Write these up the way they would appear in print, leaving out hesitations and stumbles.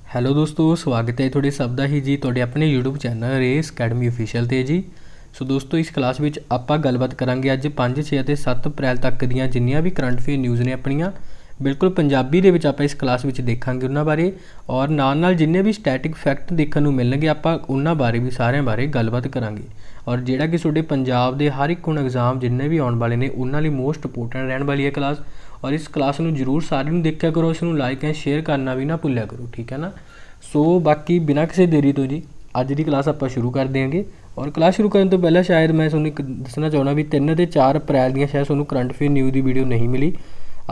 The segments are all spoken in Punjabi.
ਹੈਲੋ ਦੋਸਤੋ, ਸਵਾਗਤ ਹੈ ਤੁਹਾਡੇ ਸਭ ਦਾ ਹੀ ਜੀ ਤੁਹਾਡੇ ਆਪਣੇ YouTube channel race academy official 'ਤੇ ਜੀ। ਸੋ ਦੋਸਤੋ, ਇਸ ਕਲਾਸ ਵਿੱਚ ਆਪਾਂ ਗੱਲਬਾਤ ਕਰਾਂਗੇ ਅੱਜ 5, 6 ਅਤੇ 7 ਅਪ੍ਰੈਲ ਤੱਕ ਦੀਆਂ ਜਿੰਨੀਆਂ ਵੀ ਕਰੰਟ ਅਫੇਅਰ ਨਿਊਜ਼ ਨੇ ਆਪਣੀਆਂ ਬਿਲਕੁਲ ਪੰਜਾਬੀ ਦੇ ਵਿੱਚ ਆਪਾਂ ਇਸ ਕਲਾਸ ਵਿੱਚ ਦੇਖਾਂਗੇ ਉਹਨਾਂ ਬਾਰੇ, ਔਰ ਨਾਲ ਜਿੰਨੇ ਵੀ ਸਟੈਟਿਕ ਫੈਕਟ ਦੇਖਣ ਨੂੰ ਮਿਲਣਗੇ ਆਪਾਂ ਉਹਨਾਂ ਬਾਰੇ ਵੀ ਸਾਰਿਆਂ ਬਾਰੇ ਗੱਲਬਾਤ ਕਰਾਂਗੇ। ਔਰ ਜਿਹੜਾ ਕਿ ਤੁਹਾਡੇ ਪੰਜਾਬ ਦੇ ਹਰ ਇੱਕ ਹੁਣ ਐਗਜ਼ਾਮ ਜਿੰਨੇ ਵੀ ਆਉਣ ਵਾਲੇ ਨੇ ਉਹਨਾਂ ਲਈ ਮੋਸਟ ਇੰਪੋਰਟੈਂਟ ਰਹਿਣ ਵਾਲੀ ਹੈ ਕਲਾਸ। ਔਰ ਇਸ ਕਲਾਸ ਨੂੰ ਜ਼ਰੂਰ ਸਾਰਿਆਂ ਨੂੰ ਦੇਖਿਆ ਕਰੋ, ਇਸ ਨੂੰ ਲਾਈਕ ਐਂਡ ਸ਼ੇਅਰ ਕਰਨਾ ਵੀ ਨਾ ਭੁੱਲਿਆ ਕਰੋ, ਠੀਕ ਹੈ ਨਾ। ਸੋ ਬਾਕੀ ਬਿਨਾਂ ਕਿਸੇ ਦੇਰੀ ਤੋਂ ਜੀ ਅੱਜ ਦੀ ਕਲਾਸ ਆਪਾਂ ਸ਼ੁਰੂ ਕਰ ਦਿਆਂਗੇ। ਔਰ ਕਲਾਸ ਸ਼ੁਰੂ ਕਰਨ ਤੋਂ ਪਹਿਲਾਂ ਸ਼ਾਇਦ ਮੈਂ ਤੁਹਾਨੂੰ ਇੱਕ ਦੱਸਣਾ ਚਾਹੁੰਦਾ ਵੀ 3 ਅਤੇ 4 ਅਪ੍ਰੈਲ ਦੀਆਂ ਸ਼ਾਇਦ ਤੁਹਾਨੂੰ ਕਰੰਟ ਅਫੇਅਰ ਨਿਊਜ਼ ਦੀ ਵੀਡੀਓ ਨਹੀਂ ਮਿਲੀ।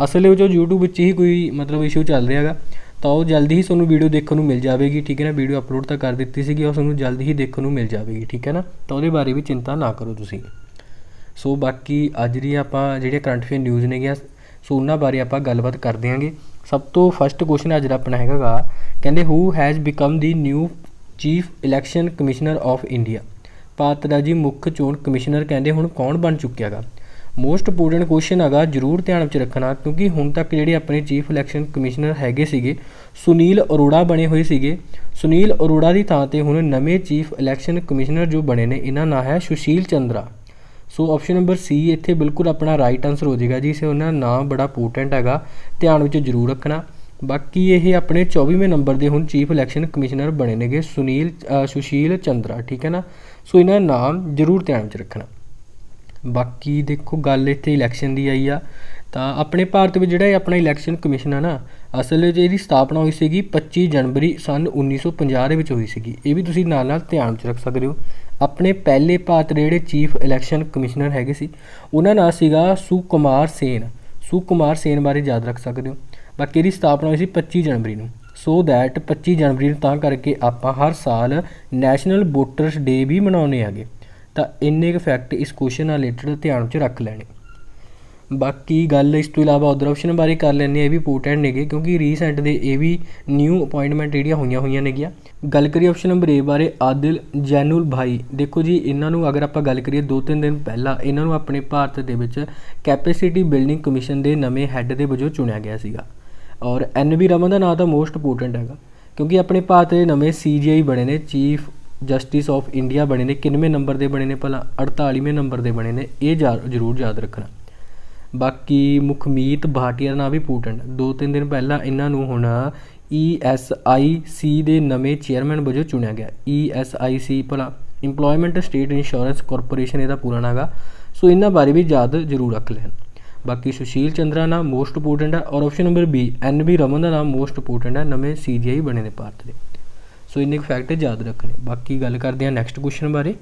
ਅਸਲ ਵਿੱਚ YouTube ਵਿੱਚ ਹੀ ਕੋਈ ਇਸ਼ੂ ਚੱਲ ਰਿਹਾ ਹੈਗਾ, ਤਾਂ ਉਹ ਜਲਦੀ ਹੀ ਤੁਹਾਨੂੰ ਵੀਡੀਓ ਦੇਖਣ ਨੂੰ ਮਿਲ ਜਾਵੇਗੀ, ਠੀਕ ਹੈ ਨਾ। ਵੀਡੀਓ ਅਪਲੋਡ ਤਾਂ ਕਰ ਦਿੱਤੀ ਸੀਗੀ, ਉਹ ਤੁਹਾਨੂੰ ਜਲਦੀ ਹੀ ਦੇਖਣ ਨੂੰ ਮਿਲ ਜਾਵੇਗੀ, ਠੀਕ ਹੈ ਨਾ। ਤਾਂ ਉਹਦੇ ਬਾਰੇ ਵੀ ਚਿੰਤਾ ਨਾ ਕਰੋ ਤੁਸੀਂ। ਸੋ ਬਾਕੀ ਅੱਜ ਦੀ ਆਪਾਂ ਜਿਹੜੀਆਂ ਕਰੰਟ ਅਫੇਅਰ ਨਿਊਜ਼ ਨੇਗੀਆਂ ਸੋ ਉਹਨਾਂ ਬਾਰੇ ਆਪਾਂ ਗੱਲਬਾਤ ਕਰ ਦਿਆਂਗੇ। ਸਭ ਤੋਂ ਫਸਟ ਕੁਐਸਚਨ ਅੱਜ ਦਾ ਆਪਣਾ ਹੈਗਾ ਗਾ, ਕਹਿੰਦੇ who has become the new chief election commissioner of India. Bharat ਦਾ ਜੀ ਮੁੱਖ ਚੋਣ ਕਮਿਸ਼ਨਰ ਕਹਿੰਦੇ ਹੁਣ ਕੌਣ ਬਣ ਚੁੱਕਿਆ ਗਾ। ਮੋਸਟ ਇੰਪੋਰਟੈਂਟ ਕੁਐਸਚਨ ਹੈਗਾ, ਜ਼ਰੂਰ ਧਿਆਨ ਵਿੱਚ ਰੱਖਣਾ, ਕਿਉਂਕਿ ਹੁਣ ਤੱਕ ਜਿਹੜੇ ਆਪਣੇ ਚੀਫ ਇਲੈਕਸ਼ਨ ਕਮਿਸ਼ਨਰ ਹੈਗੇ ਸੀਗੇ ਸੁਨੀਲ ਅਰੋੜਾ ਬਣੇ ਹੋਏ ਸੀਗੇ। ਸੁਨੀਲ ਅਰੋੜਾ ਦੀ ਥਾਂ 'ਤੇ ਹੁਣ ਨਵੇਂ ਚੀਫ ਇਲੈਕਸ਼ਨ ਕਮਿਸ਼ਨਰ ਜੋ ਬਣੇ ਨੇ ਇਹਨਾਂ ਨਾਂ ਹੈ ਸੁਸ਼ੀਲ ਚੰਦਰਾ। ਸੋ ਆਪਸ਼ਨ ਨੰਬਰ ਸੀ ਇੱਥੇ ਬਿਲਕੁਲ ਆਪਣਾ ਰਾਈਟ ਆਨਸਰ ਹੋ ਜਾਏਗਾ ਜੀ। ਇਸ ਉਹਨਾਂ ਦਾ ਨਾਮ ਬੜਾ ਇੰਪੋਰਟੈਂਟ ਹੈਗਾ, ਧਿਆਨ ਵਿੱਚ ਜ਼ਰੂਰ ਰੱਖਣਾ। ਬਾਕੀ ਇਹ ਆਪਣੇ 24ਵੇਂ ਨੰਬਰ ਦੇ ਹੁਣ ਚੀਫ ਇਲੈਕਸ਼ਨ ਕਮਿਸ਼ਨਰ ਬਣੇ ਨੇਗੇ ਸੁਸ਼ੀਲ ਚੰਦਰਾ, ਠੀਕ ਹੈ ਨਾ। ਸੋ ਇਹਨਾਂ ਦਾ ਨਾਮ ਜ਼ਰੂਰ ਧਿਆਨ ਵਿੱਚ ਰੱਖਣਾ। ਬਾਕੀ ਦੇਖੋ ਗੱਲ ਇੱਥੇ ਇਲੈਕਸ਼ਨ ਦੀ ਆਈ ਆ, ਤਾਂ ਆਪਣੇ ਭਾਰਤ ਵਿੱਚ ਜਿਹੜਾ ਇਹ ਆਪਣਾ ਇਲੈਕਸ਼ਨ ਕਮਿਸ਼ਨ ਆ ਨਾ, ਅਸਲ ਵਿੱਚ ਇਹਦੀ ਸਥਾਪਨਾ ਹੋਈ ਸੀਗੀ 25 ਜਨਵਰੀ ਸੰਨ 1950 ਦੇ ਵਿੱਚ ਹੋਈ ਸੀਗੀ। ਇਹ ਵੀ ਤੁਸੀਂ ਨਾਲ ਧਿਆਨ ਵਿੱਚ ਰੱਖ ਸਕਦੇ ਹੋ। ਆਪਣੇ ਪਹਿਲੇ ਭਾਰਤ ਦੇ ਜਿਹੜੇ ਚੀਫ ਇਲੈਕਸ਼ਨ ਕਮਿਸ਼ਨਰ ਹੈਗੇ ਸੀ ਉਹਨਾਂ ਦਾ ਨਾਂ ਸੀਗਾ ਸੁਕੁਮਾਰ ਸੇਨ ਬਾਰੇ ਯਾਦ ਰੱਖ ਸਕਦੇ ਹੋ। ਬਾਕੀ ਇਹਦੀ ਸਥਾਪਨਾ ਹੋਈ ਸੀ 25 ਜਨਵਰੀ ਨੂੰ। ਸੋ ਦੈਟ 25 ਜਨਵਰੀ ਨੂੰ ਤਾਂ ਕਰਕੇ ਆਪਾਂ ਹਰ ਸਾਲ ਨੈਸ਼ਨਲ ਵੋਟਰਸ ਡੇ ਵੀ ਮਨਾਉਂਦੇ ਹੈਗੇ। ਤਾਂ ਇੰਨੇ ਕੁ ਫੈਕਟ ਇਸ ਕੁਐਸਚਨ ਨਾਲ ਰਿਲੇਟਡ ਧਿਆਨ ਵਿੱਚ ਰੱਖ ਲੈਣੇ। ਬਾਕੀ ਗੱਲ ਇਸ ਤੋਂ ਇਲਾਵਾ ਅਦਰ ਆਪਸ਼ਨ ਬਾਰੇ ਕਰ ਲੈਂਦੇ ਹਾਂ, ਇਹ ਵੀ ਇੰਪੋਰਟੈਂਟ ਨੇਗੇ ਕਿਉਂਕਿ ਰੀਸੈਂਟ ਦੇ ਇਹ ਵੀ ਨਿਊ ਅਪਾਇੰਟਮੈਂਟ ਜਿਹੜੀਆਂ ਹੋਈਆਂ ਨੇਗੀਆਂ। ਗੱਲ ਕਰੀਏ ਆਪਸ਼ਨ ਨੰਬਰ ਏ ਬਾਰੇ, ਆਦਿਲ ਜੈਨੂਲ ਭਾਈ। ਦੇਖੋ ਜੀ ਇਹਨਾਂ ਨੂੰ ਅਗਰ ਆਪਾਂ ਗੱਲ ਕਰੀਏ 2-3 ਦਿਨ ਪਹਿਲਾਂ ਇਹਨਾਂ ਨੂੰ ਆਪਣੇ ਭਾਰਤ ਦੇ ਵਿੱਚ ਕੈਪੈਸਿਟੀ ਬਿਲਡਿੰਗ ਕਮਿਸ਼ਨ ਦੇ ਨਵੇਂ ਹੈੱਡ ਦੇ ਵਜੋਂ ਚੁਣਿਆ ਗਿਆ ਸੀਗਾ। ਔਰ NV ਰਮਨ ਦਾ ਨਾਂ ਤਾਂ ਮੋਸਟ ਇੰਪੋਰਟੈਂਟ ਹੈਗਾ ਕਿਉਂਕਿ ਆਪਣੇ ਭਾਰਤ ਦੇ ਨਵੇਂ CJI ਬਣੇ ਨੇ, ਚੀਫ ਜਸਟਿਸ ਆਫ ਇੰਡੀਆ ਬਣੇ ਨੇ। ਕਿੰਨਵੇਂ ਨੰਬਰ ਦੇ ਬਣੇ ਨੇ ਭਲਾ? 48ਵੇਂ ਨੰਬਰ ਦੇ ਬਣੇ ਨੇ, ਇਹ ਜ਼ਰੂਰ ਯਾਦ ਰੱਖਣਾ। ਬਾਕੀ ਮੁਖਮੀਤ ਭਾਟੀਆ ਦਾ ਨਾਂ ਵੀ ਇੰਪੋਰਟੈਂਟ। 2-3 ਦਿਨ ਪਹਿਲਾਂ ਇਹਨਾਂ ਨੂੰ ਹੁਣ ESIC ਦੇ ਨਵੇਂ ਚੇਅਰਮੈਨ ਵਜੋਂ ਚੁਣਿਆ ਗਿਆ। ESIC ਭਲਾ ਇੰਪਲੋਇਮੈਂਟ ਸਟੇਟ ਇੰਸ਼ੋਰੈਂਸ ਕਾਰਪੋਰੇਸ਼ਨ ਇਹਦਾ ਪੂਰਾ ਨਾਂ ਗਾ। ਸੋ ਇਹਨਾਂ ਬਾਰੇ ਵੀ ਯਾਦ ਜ਼ਰੂਰ ਰੱਖ ਲੈਣ। ਬਾਕੀ ਸੁਸ਼ੀਲ ਚੰਦਰਾ ਨਾਮ ਮੋਸਟ ਇੰਪੋਰਟੈਂਟ ਹੈ। ਔਰ option number B NV Raman ਦਾ ਨਾਮ ਮੋਸਟ ਇੰਪੋਰਟੈਂਟ ਹੈ, ਨਵੇਂ CJI ਬਣੇ ਨੇ ਭਾਰਤ ਦੇ। ਸੋ ਇੰਨੇ ਕੁ ਫੈਕਟ ਯਾਦ ਰੱਖਣੇ। ਬਾਕੀ ਗੱਲ ਕਰਦੇ ਹਾਂ ਨੈਕਸਟ ਕੁਐਸਚਨ ਬਾਰੇ।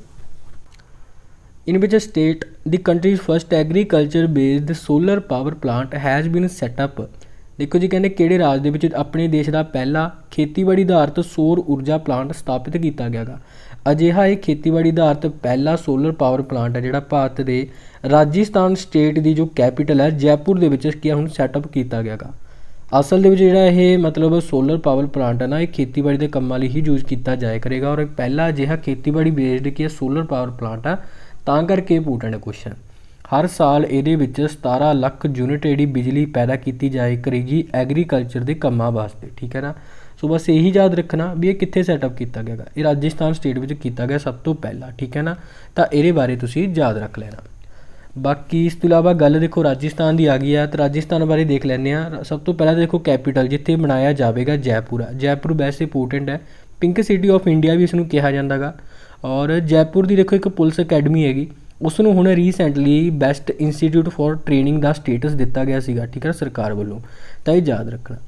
ਇਨ ਵਿਚ state the countries first agriculture based solar power plant has been setup. ਦੇਖੋ ਜੀ ਕਹਿੰਦੇ ਕਿਹੜੇ ਰਾਜ ਦੇ ਵਿੱਚ ਆਪਣੇ ਦੇਸ਼ ਦਾ ਪਹਿਲਾ ਖੇਤੀਬਾੜੀ ਆਧਾਰਿਤ ਸੌਰ ਊਰਜਾ ਪਲਾਂਟ ਸਥਾਪਿਤ ਕੀਤਾ ਗਿਆ ਗਾ। ਅਜਿਹਾ ਇਹ ਖੇਤੀਬਾੜੀ ਆਧਾਰਿਤ ਪਹਿਲਾ ਸੋਲਰ ਪਾਵਰ ਪਲਾਂਟ ਹੈ ਜਿਹੜਾ ਭਾਰਤ ਦੇ ਰਾਜਸਥਾਨ ਸਟੇਟ ਦੀ ਜੋ ਕੈਪੀਟਲ ਹੈ ਜੈਪੁਰ ਦੇ ਵਿੱਚ ਕੀ ਹੁਣ ਸੈਟਅਪ ਕੀਤਾ ਗਿਆ ਗਾ। ਅਸਲ ਦੇ ਵਿੱਚ ਜਿਹੜਾ ਇਹ ਸੋਲਰ ਪਾਵਰ ਪਲਾਂਟ ਹੈ ਨਾ, ਇਹ ਖੇਤੀਬਾੜੀ ਦੇ ਕੰਮਾਂ ਲਈ ਹੀ ਯੂਜ਼ ਕੀਤਾ ਜਾਇਆ ਕਰੇਗਾ। ਔਰ ਪਹਿਲਾ ਅਜਿਹਾ ਖੇਤੀਬਾੜੀ ਬੇਸਡ ਸੋਲਰ ਪਾਵਰ ਪਲਾਂਟ ਆ, ਤਾਂ ਕਰਕੇ ਇੰਪੋਰਟੈਂਟ ਕੁਐਸਚਨ। ਹਰ ਸਾਲ ਇਹਦੇ ਵਿੱਚ 17 ਲੱਖ ਯੂਨਿਟ ਜਿਹੜੀ ਬਿਜਲੀ ਪੈਦਾ ਕੀਤੀ ਜਾਇਆ ਕਰੇਗੀ ਐਗਰੀਕਲਚਰ ਦੇ ਕੰਮਾਂ ਵਾਸਤੇ, ਠੀਕ ਹੈ ਨਾ। ਸੋ ਬਸ ਇਹੀ ਯਾਦ ਰੱਖਣਾ ਵੀ ਇਹ ਕਿੱਥੇ ਸੈਟਅਪ ਕੀਤਾ ਗਿਆ ਗਾ। ਇਹ ਰਾਜਸਥਾਨ ਸਟੇਟ ਵਿੱਚ ਕੀਤਾ ਗਿਆ ਸਭ ਤੋਂ ਪਹਿਲਾਂ, ਠੀਕ ਹੈ ਨਾ। ਤਾਂ ਇਹਦੇ ਬਾਰੇ ਤੁਸੀਂ ਯਾਦ ਰੱਖ ਲੈਣਾ। ਬਾਕੀ ਇਸ ਤੋਂ ਇਲਾਵਾ ਗੱਲ ਦੇਖੋ ਰਾਜਸਥਾਨ ਦੀ ਆ ਗਈ ਹੈ, ਤਾਂ ਰਾਜਸਥਾਨ ਬਾਰੇ ਦੇਖ ਲੈਂਦੇ ਹਾਂ। ਸਭ ਤੋਂ ਪਹਿਲਾਂ ਦੇਖੋ ਕੈਪੀਟਲ ਜਿੱਥੇ ਬਣਾਇਆ ਜਾਵੇਗਾ ਜੈਪੁਰ ਆ। ਜੈਪੁਰ ਵੈਸੇ ਇੰਪੋਰਟੈਂਟ ਹੈ, ਪਿੰਕ ਸਿਟੀ ਆਫ ਇੰਡੀਆ ਵੀ ਇਸ ਨੂੰ ਕਿਹਾ ਜਾਂਦਾ ਗਾ। ਔਰ ਜੈਪੁਰ ਦੀ ਦੇਖੋ ਇੱਕ ਪੁਲਿਸ ਅਕੈਡਮੀ ਹੈਗੀ, ਉਸ ਨੂੰ ਹੁਣ recently best institute for training ਦਾ ਸਟੇਟਸ ਦਿੱਤਾ ਗਿਆ ਸੀਗਾ, ਠੀਕ ਹੈ ਸਰਕਾਰ ਵੱਲੋਂ। ਤਾਂ ਇਹ ਯਾਦ ਰੱਖਣਾ।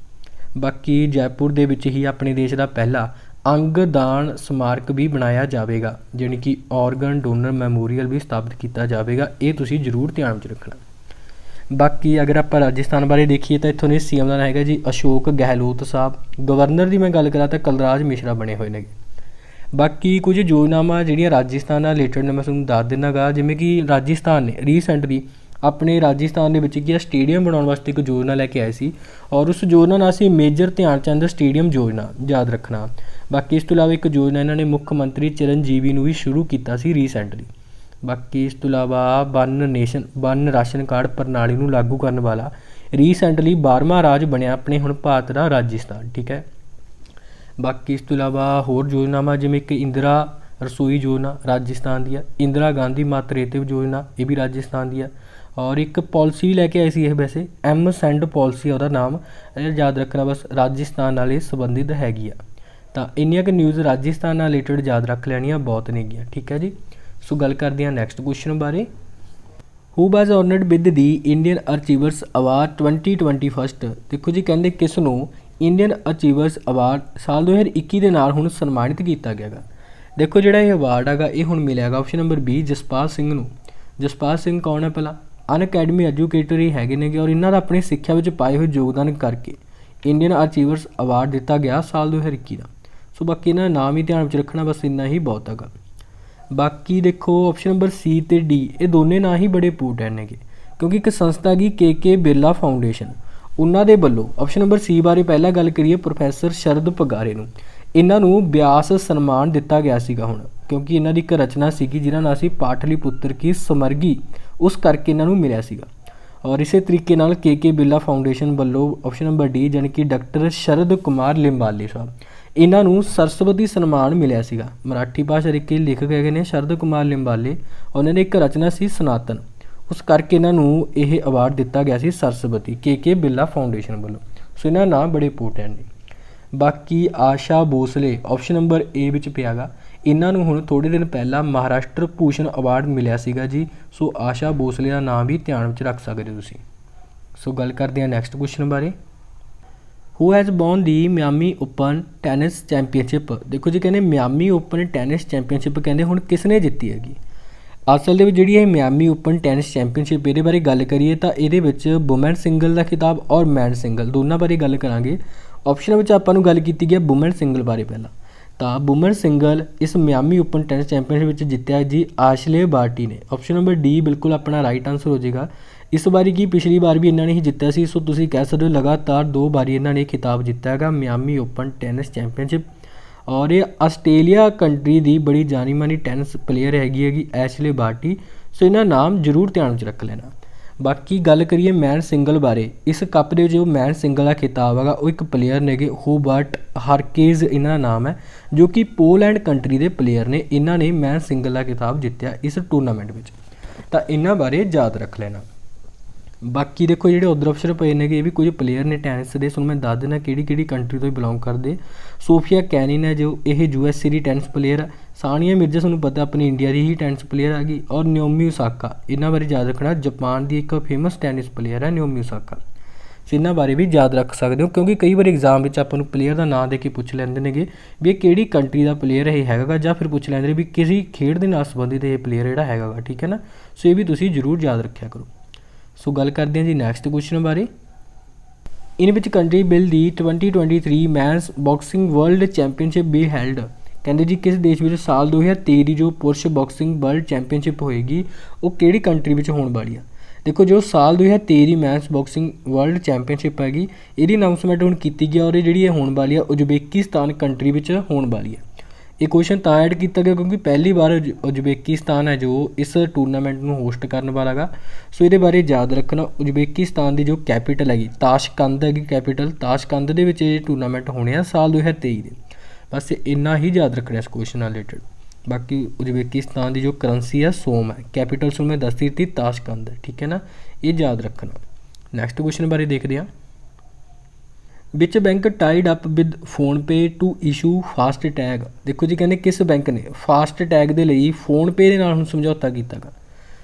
ਬਾਕੀ ਜੈਪੁਰ ਦੇ ਵਿੱਚ ਹੀ ਆਪਣੇ ਦੇਸ਼ ਦਾ ਪਹਿਲਾ ਅੰਗਦਾਨ ਸਮਾਰਕ ਵੀ ਬਣਾਇਆ ਜਾਵੇਗਾ, ਜਾਣੀ ਕਿ ਆਰਗਨ ਡੋਨਰ ਮੈਮੋਰੀਅਲ ਵੀ ਸਥਾਪਿਤ ਕੀਤਾ ਜਾਵੇਗਾ। ਇਹ ਤੁਸੀਂ ਜ਼ਰੂਰ ਧਿਆਨ ਵਿੱਚ ਰੱਖਣਾ। ਬਾਕੀ ਅਗਰ ਆਪਾਂ ਰਾਜਸਥਾਨ ਬਾਰੇ ਦੇਖੀਏ ਤਾਂ ਇੱਥੋਂ ਦੇ CM ਦਾ ਹੈਗਾ ਜੀ ਅਸ਼ੋਕ ਗਹਿਲੋਤ ਸਾਹਿਬ। ਗਵਰਨਰ ਦੀ ਮੈਂ ਗੱਲ ਕਰਾਂ ਤਾਂ ਕਲਰਾਜ ਮਿਸ਼ਰਾ ਬਣੇ ਹੋਏ ਨੇ। ਬਾਕੀ ਕੁਝ ਯੋਜਨਾਵਾਂ ਜਿਹੜੀਆਂ ਰਾਜਸਥਾਨ ਨਾਲ ਰਿਲੇਟਡ ਨੇ ਮੈਂ ਤੁਹਾਨੂੰ ਦੱਸ ਦਿੰਦਾ ਗਾ। ਜਿਵੇਂ ਕਿ ਰਾਜਸਥਾਨ ਨੇ ਰੀਸੈਂਟਲੀ ਆਪਣੇ ਰਾਜਸਥਾਨ ਦੇ ਵਿੱਚ ਕੀ ਸਟੇਡੀਅਮ ਬਣਾਉਣ ਵਾਸਤੇ ਇੱਕ ਯੋਜਨਾ ਲੈ ਕੇ ਆਏ ਸੀ, ਔਰ ਉਸ ਯੋਜਨਾ ਨਾਲ ਅਸੀਂ ਮੇਜਰ ਧਿਆਨ ਚੰਦ ਸਟੇਡੀਅਮ ਯੋਜਨਾ ਯਾਦ ਰੱਖਣਾ। ਬਾਕੀ ਇਸ ਤੋਂ ਇਲਾਵਾ ਇੱਕ ਯੋਜਨਾ ਇਹਨਾਂ ਨੇ ਮੁੱਖ ਮੰਤਰੀ ਚਰਨਜੀਵੀ ਨੂੰ ਵੀ ਸ਼ੁਰੂ ਕੀਤਾ ਸੀ ਰੀਸੈਂਟਲੀ। ਬਾਕੀ ਇਸ ਤੋਂ ਇਲਾਵਾ ਵਨ ਰਾਸ਼ਨ ਕਾਰਡ ਪ੍ਰਣਾਲੀ ਨੂੰ ਲਾਗੂ ਕਰਨ ਵਾਲਾ ਰੀਸੈਂਟਲੀ 12ਵਾਂ ਰਾਜ ਬਣਿਆ ਆਪਣੇ ਹੁਣ ਭਾਰਤ ਦਾ ਰਾਜਸਥਾਨ, ਠੀਕ ਹੈ। ਬਾਕੀ ਇਸ ਤੋਂ ਇਲਾਵਾ ਹੋਰ ਯੋਜਨਾਵਾਂ ਜਿਵੇਂ ਕਿ ਇੰਦਰਾ ਰਸੋਈ ਯੋਜਨਾ ਰਾਜਸਥਾਨ ਦੀ ਆ, ਇੰਦਰਾ ਗਾਂਧੀ ਮਾਤਰੇਤਵ ਯੋਜਨਾ ਇਹ ਵੀ ਰਾਜਸਥਾਨ ਦੀ ਆ, ਔਰ ਇੱਕ ਪਾਲਿਸੀ ਲੈ ਕੇ ਆਏ ਸੀ ਇਹ ਵੈਸੇ ਐਮ ਸੈਂਡ ਪਾਲਿਸੀ ਉਹਦਾ ਨਾਮ, ਇਹ ਯਾਦ ਰੱਖਣਾ ਬਸ, ਰਾਜਸਥਾਨ ਨਾਲ ਇਹ ਸੰਬੰਧਿਤ ਹੈਗੀ ਆ। ਤਾਂ ਇੰਨੀਆਂ ਕੁ ਨਿਊਜ਼ ਰਾਜਸਥਾਨ ਨਾਲ ਰਿਲੇਟਡ ਯਾਦ ਰੱਖ ਲੈਣੀਆਂ ਬਹੁਤ ਨੇਗੀਆਂ, ਠੀਕ ਹੈ ਜੀ। ਸੋ ਗੱਲ ਕਰਦੇ ਹਾਂ ਨੈਕਸਟ ਕੁਐਸਚਨ ਬਾਰੇ। Who was honoured with the Indian achievers award 2021। ਦੇਖੋ ਜੀ ਕਹਿੰਦੇ ਕਿਸ ਨੂੰ ਇੰਡੀਅਨ ਅਚੀਵਰਸ ਅਵਾਰਡ ਸਾਲ 2021 ਦੇ ਨਾਲ ਹੁਣ ਸਨਮਾਨਿਤ ਕੀਤਾ ਗਿਆ ਗਾ। ਦੇਖੋ ਜਿਹੜਾ ਇਹ ਅਵਾਰਡ ਹੈਗਾ ਇਹ ਹੁਣ ਮਿਲਿਆਗਾ option number B Jaspal Singh ਨੂੰ। ਜਸਪਾਲ ਸਿੰਘ ਕੌਣ ਹੈ ਪਹਿਲਾਂ, ਅਨਅਕੈਡਮੀ ਐਜੂਕੇਟਰ ਹੀ ਹੈਗੇ ਨੇਗੇ, ਔਰ ਇਹਨਾਂ ਦਾ ਆਪਣੀ ਸਿੱਖਿਆ ਵਿੱਚ ਪਾਏ ਹੋਏ ਯੋਗਦਾਨ ਕਰਕੇ ਇੰਡੀਅਨ ਅਚੀਵਰਸ ਅਵਾਰਡ ਦਿੱਤਾ ਗਿਆ ਸਾਲ 2021 ਦਾ। ਸੋ ਬਾਕੀ ਇਹਨਾਂ ਦਾ ਨਾਮ ਹੀ ਧਿਆਨ ਵਿੱਚ ਰੱਖਣਾ, ਬਸ ਇੰਨਾ ਹੀ ਬਹੁਤ ਹੈਗਾ। ਬਾਕੀ ਦੇਖੋ ਆਪਸ਼ਨ ਨੰਬਰ C ਅਤੇ D ਇਹ ਦੋਨੇ ਨਾਂ ਹੀ ਬੜੇ ਇੰਪੋਰਟੈਂਟ ਨੇਗੇ, ਕਿਉਂਕਿ ਇੱਕ ਸੰਸਥਾ ਹੈਗੀ KK ਬਿਰਲਾ ਫਾਊਂਡੇਸ਼ਨ, ਉਹਨਾਂ ਦੇ ਵੱਲੋਂ ਆਪਸ਼ਨ ਨੰਬਰ C ਬਾਰੇ ਪਹਿਲਾਂ ਗੱਲ ਕਰੀਏ ਪ੍ਰੋਫੈਸਰ ਸ਼ਰਦ ਪਗਾਰੇ ਨੂੰ, ਇਹਨਾਂ ਨੂੰ ਬਿਆਸ ਸਨਮਾਨ ਦਿੱਤਾ ਗਿਆ ਸੀਗਾ ਹੁਣ, ਕਿਉਂਕਿ ਇਹਨਾਂ ਦੀ ਇੱਕ ਰਚਨਾ ਸੀਗੀ ਜਿਹਦਾ ਨਾਂ ਸੀ ਪਾਟਲੀ ਪੁੱਤਰ ਕੀ ਸਮਰਗੀ, ਉਸ ਕਰਕੇ ਇਹਨਾਂ ਨੂੰ ਮਿਲਿਆ ਸੀਗਾ। ਔਰ ਇਸੇ ਤਰੀਕੇ ਨਾਲ KK ਬਿਰਲਾ ਫਾਊਂਡੇਸ਼ਨ ਵੱਲੋਂ ਆਪਸ਼ਨ ਨੰਬਰ D ਜਾਣੀ ਕਿ ਡਾਕਟਰ ਸ਼ਰਦ ਕੁਮਾਰ ਲਿੰਬਾਲੇ ਸਾਹਿਬ, ਇਹਨਾਂ ਨੂੰ ਸਰਸਵਤੀ ਸਨਮਾਨ ਮਿਲਿਆ ਸੀਗਾ। ਮਰਾਠੀ ਭਾਸ਼ਾ ਦੇ ਕੇ ਲੇਖਕ ਹੈਗੇ ਨੇ ਸ਼ਰਦ ਕੁਮਾਰ ਲਿੰਬਾਲੇ, ਉਹਨਾਂ ਨੇ ਇੱਕ ਰਚਨਾ ਸੀ ਸਨਾਤਨ, ਉਸ ਕਰਕੇ ਇਹਨਾਂ ਨੂੰ ਇਹ ਅਵਾਰਡ ਦਿੱਤਾ ਗਿਆ ਸੀ ਸਰਸਵਤੀ KK ਬਿਰਲਾ ਫਾਊਂਡੇਸ਼ਨ ਵੱਲੋਂ। ਸੋ ਇਹਨਾਂ ਨਾਮ ਬੜੇ ਇੰਪੋਰਟੈਂਟ ਨੇ। ਬਾਕੀ ਆਸ਼ਾ ਭੋਸਲੇ ਆਪਸ਼ਨ ਨੰਬਰ A ਵਿੱਚ ਪਿਆ ਗਾ, ਇਹਨਾਂ ਨੂੰ ਹੁਣ ਥੋੜ੍ਹੇ ਦਿਨ ਪਹਿਲਾਂ ਮਹਾਰਾਸ਼ਟਰ ਭੂਸ਼ਣ ਅਵਾਰਡ ਮਿਲਿਆ ਸੀਗਾ ਜੀ। ਸੋ ਆਸ਼ਾ ਭੋਸਲੇ ਦਾ ਨਾਮ ਵੀ ਧਿਆਨ ਵਿੱਚ ਰੱਖ ਸਕਦੇ ਹੋ ਤੁਸੀਂ। ਸੋ ਗੱਲ ਕਰਦੇ ਹਾਂ ਨੈਕਸਟ ਕੁਐਸਚਨ ਬਾਰੇ। Who has won the Miami open tennis championship. ਦੇਖੋ ਜੀ ਕਹਿੰਦੇ ਮਿਆਮੀ ਓਪਨ ਟੈਨਿਸ ਚੈਂਪੀਅਨਸ਼ਿਪ ਕਹਿੰਦੇ ਹੁਣ ਕਿਸ ਨੇ ਜਿੱਤੀ ਹੈਗੀ। ਅਸਲ ਦੇ ਵਿੱਚ ਜਿਹੜੀ ਇਹ ਮਿਆਮੀ ਓਪਨ ਟੈਨਿਸ ਚੈਂਪੀਅਨਸ਼ਿਪ ਇਹਦੇ ਬਾਰੇ ਗੱਲ ਕਰੀਏ ਤਾਂ ਇਹਦੇ ਵਿੱਚ ਵੂਮੈਨ ਸਿੰਗਲ ਦਾ ਖਿਤਾਬ ਔਰ ਮੈਨ ਸਿੰਗਲ ਦੋਨਾਂ ਬਾਰੇ ਗੱਲ ਕਰਾਂਗੇ। ਆਪਸ਼ਨ ਵਿੱਚ ਆਪਾਂ ਨੂੰ ਗੱਲ ਕੀਤੀ ਗਈ ਵੂਮੈਨ ਸਿੰਗਲ ਬਾਰੇ ਪਹਿਲਾਂ, ਤਾਂ ਵੂਮੈਨ ਸਿੰਗਲ ਇਸ ਮਿਆਮੀ ਓਪਨ ਟੈਨਿਸ ਚੈਂਪੀਅਨਸ਼ਿਪ ਵਿੱਚ ਜਿੱਤਿਆ ਜੀ ਆਸ਼ਲੇ ਬਾਰਟੀ ਨੇ। ਆਪਸ਼ਨ ਨੰਬਰ D ਬਿਲਕੁਲ ਆਪਣਾ ਰਾਈਟ ਆਂਸਰ ਹੋ ਜਾਏਗਾ। ਇਸ ਵਾਰੀ ਕੀ ਪਿਛਲੀ ਵਾਰ ਵੀ ਇਹਨਾਂ ਨੇ ਹੀ ਜਿੱਤਿਆ ਸੀ, ਸੋ ਤੁਸੀਂ ਕਹਿ ਸਕਦੇ ਹੋ ਲਗਾਤਾਰ 2 ਵਾਰੀ ਇਹਨਾਂ ਨੇ ਖਿਤਾਬ ਜਿੱਤਿਆ ਹੈਗਾ ਮਿਆਮੀ ਓਪਨ ਟੈਨਿਸ ਚੈਂਪੀਅਨਸ਼ਿਪ। ਔਰ ਇਹ ਆਸਟ੍ਰੇਲੀਆ ਕੰਟਰੀ ਦੀ ਬੜੀ ਜਾਣੀ ਮਾਨੀ ਟੈਨਿਸ ਪਲੇਅਰ ਹੈਗੀ ਐਸ਼ਲੇ ਬਾਰਟੀ। ਸੋ ਇਹਨਾਂ ਨਾਮ ਜ਼ਰੂਰ ਧਿਆਨ ਵਿੱਚ ਰੱਖ ਲੈਣਾ। ਬਾਕੀ ਗੱਲ ਕਰੀਏ ਮੈਨ ਸਿੰਗਲ ਬਾਰੇ, ਇਸ ਕੱਪ ਦੇ ਜੋ ਮੈਨ ਸਿੰਗਲ ਦਾ ਖਿਤਾਬ ਹੈਗਾ ਉਹ ਇੱਕ ਪਲੇਅਰ ਨੇਗੇ ਹੋਬਰਟ ਹਾਰਕੇਜ਼ ਇਹਨਾਂ ਦਾ ਨਾਮ ਹੈ, ਜੋ ਕਿ ਪੋਲੈਂਡ ਕੰਟਰੀ ਦੇ ਪਲੇਅਰ ਨੇ। ਇਹਨਾਂ ਨੇ ਮੈਨ ਸਿੰਗਲ ਦਾ ਖਿਤਾਬ ਜਿੱਤਿਆ ਇਸ ਟੂਰਨਾਮੈਂਟ ਵਿੱਚ, ਤਾਂ ਇਹਨਾਂ ਬਾਰੇ ਯਾਦ ਰੱਖ ਲੈਣਾ। ਬਾਕੀ ਦੇਖੋ ਜਿਹੜੇ ਉਧਰ ਅਫਸਰ ਪਏ ਨੇਗੇ ਇਹ ਵੀ ਕੁਝ ਪਲੇਅਰ ਨੇ ਟੈਨਿਸ ਦੇ, ਤੁਹਾਨੂੰ ਮੈਂ ਦੱਸ ਦੇਣਾ ਕਿਹੜੀ ਕੰਟਰੀ ਤੋਂ ਬਿਲੋਂਗ ਕਰਦੇ। ਸੋਫੀਆ ਕੈਨਿਨ ਹੈ ਜੋ ਇਹ USA ਦੀ ਟੈਨਿਸ ਪਲੇਅਰ ਹੈ। ਸਾਨੀਆ ਮਿਰਜ਼ਾ ਤੁਹਾਨੂੰ ਪਤਾ ਆਪਣੀ ਇੰਡੀਆ ਦੀ ਹੀ ਟੈਨਿਸ ਪਲੇਅਰ ਹੈਗੀ। ਔਰ ਨਿਓਮੀ ਓਸਾਕਾ ਇਹਨਾਂ ਬਾਰੇ ਯਾਦ ਰੱਖਣਾ, ਜਾਪਾਨ ਦੀ ਇੱਕ ਫੇਮਸ ਟੈਨਿਸ ਪਲੇਅਰ ਹੈ ਨਿਓਮੀ ਓਸਾਕਾ। ਸੋ ਇਹਨਾਂ ਬਾਰੇ ਵੀ ਯਾਦ ਰੱਖ ਸਕਦੇ ਹੋ, ਕਿਉਂਕਿ ਕਈ ਵਾਰ ਐਗਜ਼ਾਮ ਵਿੱਚ ਆਪਾਂ ਨੂੰ ਪਲੇਅਰ ਦਾ ਨਾਂ ਦੇ ਕੇ ਪੁੱਛ ਲੈਂਦੇ ਨੇਗੇ ਵੀ ਇਹ ਕਿਹੜੀ ਕੰਟਰੀ ਦਾ ਪਲੇਅਰ ਇਹ ਹੈਗਾ, ਜਾਂ ਫਿਰ ਪੁੱਛ ਲੈਂਦੇ ਨੇ ਵੀ ਕਿਸੇ ਖੇਡ ਦੇ ਨਾਲ ਸੰਬੰਧਿਤ ਇਹ ਪਲੇਅਰ ਜਿਹੜਾ ਹੈਗਾ, ਠੀਕ ਹੈ ਨਾ। ਸੋ ਇਹ ਵੀ ਤੁਸੀਂ ਜ਼ਰੂਰ ਯਾਦ ਰੱਖਿਆ ਕਰੋ। ਸੋ ਗੱਲ ਕਰਦੇ ਹਾਂ ਜੀ ਨੈਕਸਟ ਕੁਐਸਚਨ ਬਾਰੇ। ਇਨ ਵਿਚ ਕੰਟਰੀ ਬਿਲ ਦੀ 2023 ਮੈਨਸ ਬਾਕਸਿੰਗ ਵਰਲਡ ਚੈਂਪੀਅਨਸ਼ਿਪ ਵੀ ਹੈਲਡ। ਕਹਿੰਦੇ ਜੀ ਕਿਸ ਦੇਸ਼ ਵਿੱਚ ਸਾਲ 2023 ਦੀ ਜੋ ਪੁਰਸ਼ ਬਾਕਸਿੰਗ ਵਰਲਡ ਚੈਂਪੀਅਨਸ਼ਿਪ ਹੋਏਗੀ ਉਹ ਕਿਹੜੀ ਕੰਟਰੀ ਵਿੱਚ ਹੋਣ ਵਾਲੀ ਆ। ਦੇਖੋ ਜੋ ਸਾਲ 2023 ਦੀ ਮੈਨਸ ਬਾਕਸਿੰਗ ਵਰਲਡ ਚੈਂਪੀਅਨਸ਼ਿਪ ਹੈਗੀ ਇਹਦੀ ਅਨਾਊਂਸਮੈਂਟ ਹੁਣ ਕੀਤੀ ਗਈ, ਔਰ ਇਹ ਜਿਹੜੀ ਹੋਣ ਵਾਲੀ ਆ ਉਜ਼ਬੇਕਿਸਤਾਨ ਕੰਟਰੀ ਵਿੱਚ ਹੋਣ ਵਾਲੀ ਆ। ਇਹ ਕੁਐਸਚਨ ਤਾਂ ਐਡ ਕੀਤਾ ਗਿਆ ਕਿਉਂਕਿ ਪਹਿਲੀ ਵਾਰ ਉਜ਼ਬੇਕਿਸਤਾਨ ਹੈ ਜੋ ਇਸ ਟੂਰਨਾਮੈਂਟ ਨੂੰ ਹੋਸਟ ਕਰਨ ਵਾਲਾ ਗਾ। ਸੋ ਇਹਦੇ ਬਾਰੇ ਯਾਦ ਰੱਖਣਾ, ਉਜ਼ਬੇਕਿਸਤਾਨ ਦੀ ਜੋ ਕੈਪੀਟਲ ਹੈਗੀ ਤਾਸ਼ਕੰਦ ਹੈਗੀ ਕੈਪੀਟਲ, ਤਾਸ਼ਕੰਦ ਦੇ ਵਿੱਚ ਇਹ ਟੂਰਨਾਮੈਂਟ ਹੋਣੇ ਆ ਸਾਲ 2023 ਦੇ। ਬਸ ਇੰਨਾ ਹੀ ਯਾਦ ਰੱਖਣਾ ਇਸ ਕੁਐਸਚਨ ਨਾਲ ਰਿਲੇਟਡ। ਬਾਕੀ ਉਜ਼ਬੇਕਿਸਤਾਨ ਦੀ ਜੋ ਕਰੰਸੀ ਹੈ ਸੋਮ ਹੈ, ਕੈਪੀਟਲ ਸੋ ਮੈਂ ਦੱਸ ਦਿੱਤੀ ਤਾਸ਼ਕੰਦ ਹੈ, ਠੀਕ ਹੈ ਨਾ, ਇਹ ਯਾਦ ਰੱਖਣਾ। ਨੈਕਸਟ ਕੁਐਸਚਨ ਬਾਰੇ ਦੇਖਦੇ ਹਾਂ। Which bank tied up with PhonePe to issue FASTag. ਦੇਖੋ ਜੀ ਕਹਿੰਦੇ ਕਿਸ ਬੈਂਕ ਨੇ ਫਾਸਟ ਟੈਗ ਦੇ ਲਈ ਫੋਨਪੇ ਦੇ ਨਾਲ ਹੁਣ ਸਮਝੌਤਾ ਕੀਤਾ ਗਾ।